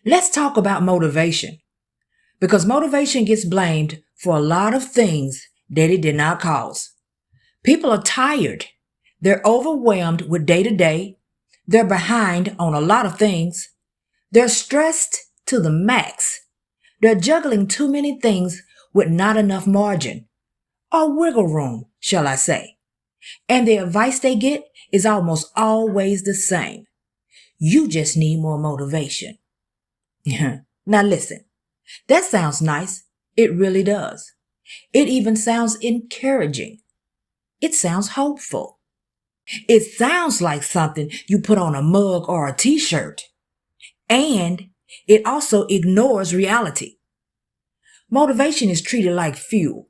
Let's talk about motivation, because motivation gets blamed for a lot of things that it did not cause. People are tired. They're overwhelmed with day to day. They're behind on a lot of things. They're stressed to the max. They're juggling too many things with not enough margin or wiggle room, shall I say. And the advice they get is almost always the same. You just need more motivation. Now listen, that sounds nice. It really does. It even sounds encouraging. It sounds hopeful. It sounds like something you put on a mug or a t-shirt. And it also ignores reality. Motivation is treated like fuel.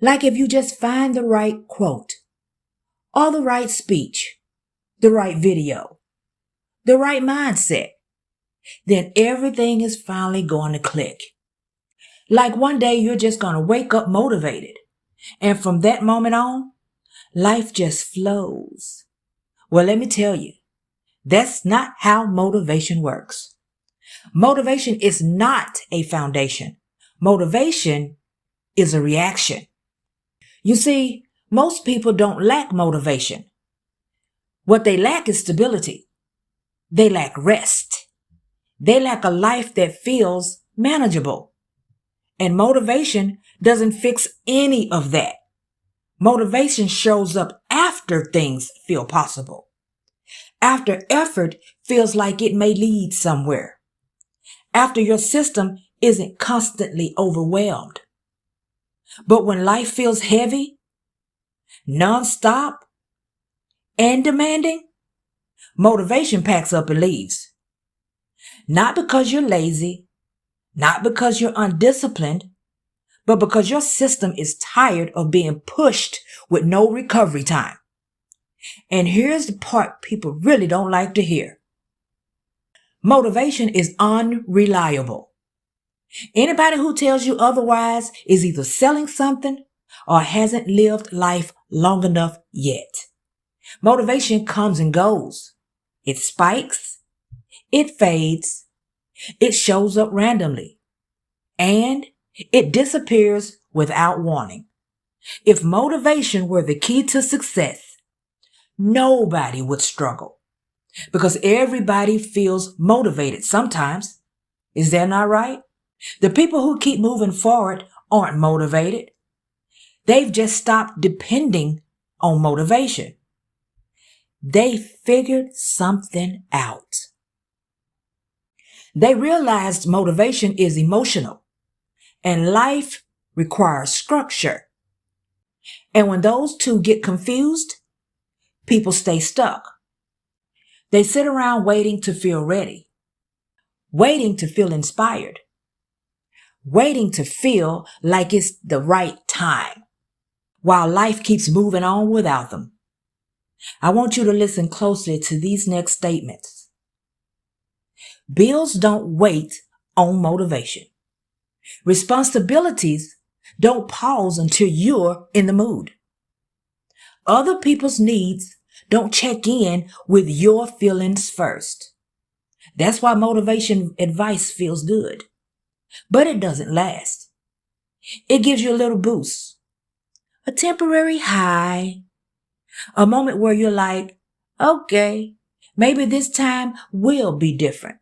Like if you just find the right quote, or the right speech, the right video, the right mindset, then everything is finally going to click. Like one day you're just going to wake up motivated. And from that moment on, life just flows. Well, let me tell you, that's not how motivation works. Motivation is not a foundation. Motivation is a reaction. You see, most people don't lack motivation. What they lack is stability. They lack rest. They lack a life that feels manageable. And motivation doesn't fix any of that. Motivation shows up after things feel possible. After effort feels like it may lead somewhere. After your system isn't constantly overwhelmed. But when life feels heavy, nonstop, and demanding, motivation packs up and leaves. Not because you're lazy, not because you're undisciplined, but because your system is tired of being pushed with no recovery time. And here's the part people really don't like to hear. Motivation is unreliable. Anybody who tells you otherwise is either selling something or hasn't lived life long enough yet. Motivation comes and goes. It spikes. It fades. It shows up randomly. And it disappears without warning. If motivation were the key to success, nobody would struggle. Because everybody feels motivated sometimes. Is that not right? The people who keep moving forward aren't motivated. They've just stopped depending on motivation. They figured something out. They realized motivation is emotional and life requires structure. And when those two get confused, people stay stuck. They sit around waiting to feel ready, waiting to feel inspired, waiting to feel like it's the right time, while life keeps moving on without them. I want you to listen closely to these next statements. Bills don't wait on motivation. Responsibilities don't pause until you're in the mood. Other people's needs don't check in with your feelings first. That's why motivation advice feels good, but it doesn't last. It gives you a little boost, a temporary high, a moment where you're like, okay, maybe this time will be different.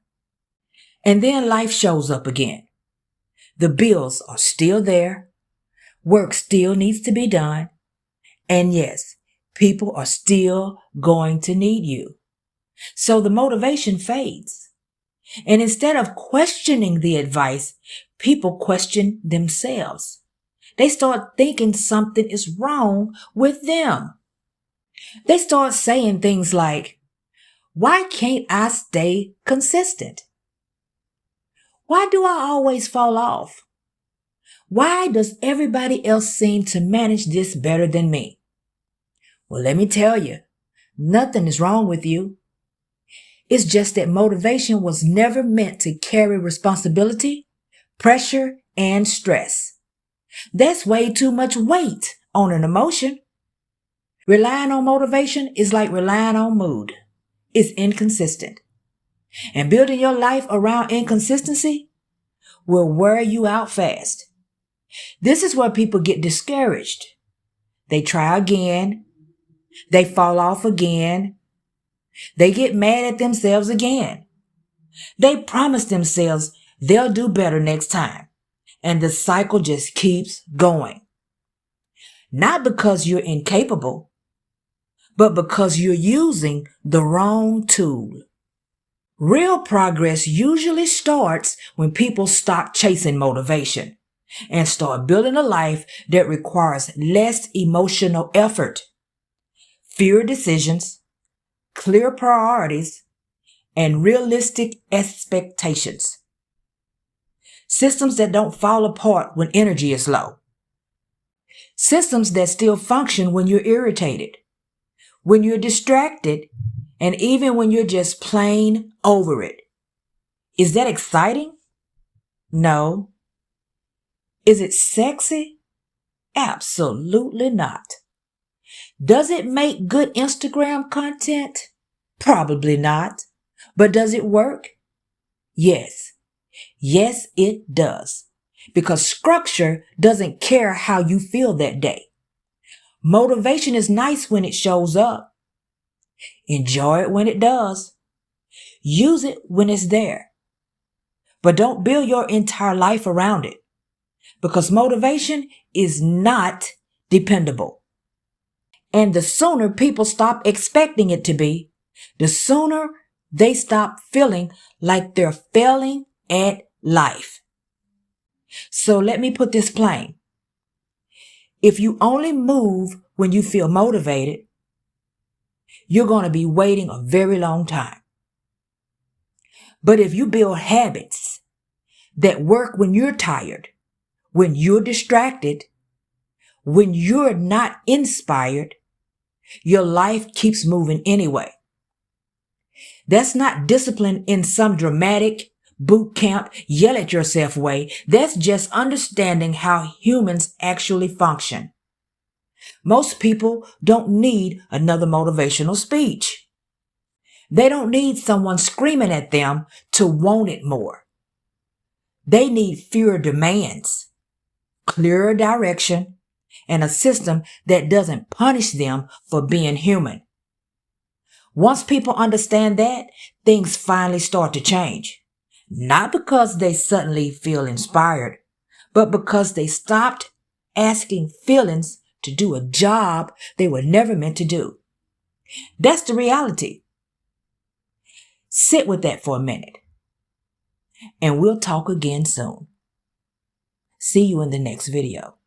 And then life shows up again. The bills are still there. Work still needs to be done. And yes, people are still going to need you. So the motivation fades. And instead of questioning the advice, people question themselves. They start thinking something is wrong with them. They start saying things like, why can't I stay consistent? Why do I always fall off? Why does everybody else seem to manage this better than me? Well, let me tell you, nothing is wrong with you. It's just that motivation was never meant to carry responsibility, pressure, and stress. That's way too much weight on an emotion. Relying on motivation is like relying on mood. It's inconsistent. And building your life around inconsistency will wear you out fast. This is where people get discouraged. They try again. They fall off again. They get mad at themselves again. They promise themselves they'll do better next time. And the cycle just keeps going. Not because you're incapable, but because you're using the wrong tool. Real progress usually starts when people stop chasing motivation and start building a life that requires less emotional effort, fewer decisions, clear priorities, and realistic expectations. Systems that don't fall apart when energy is low. Systems that still function when you're irritated, when you're distracted, and even when you're just plain over it. Is that exciting? No. Is it sexy? Absolutely not. Does it make good Instagram content? Probably not. But does it work? Yes. Yes, it does. Because structure doesn't care how you feel that day. Motivation is nice when it shows up. Enjoy it when it does. Use it when it's there. But don't build your entire life around it. Because motivation is not dependable. And the sooner people stop expecting it to be, the sooner they stop feeling like they're failing at life. So let me put this plain. If you only move when you feel motivated, you're going to be waiting a very long time. But if you build habits that work when you're tired, when you're distracted, when you're not inspired, your life keeps moving anyway. That's not discipline in some dramatic boot camp, yell at yourself way. That's just understanding how humans actually function. Most people don't need another motivational speech. They don't need someone screaming at them to want it more. They need fewer demands, clearer direction, and a system that doesn't punish them for being human. Once people understand that, things finally start to change. Not because they suddenly feel inspired, but because they stopped asking feelings to do a job they were never meant to do. That's the reality. Sit with that for a minute, and we'll talk again soon. See you in the next video.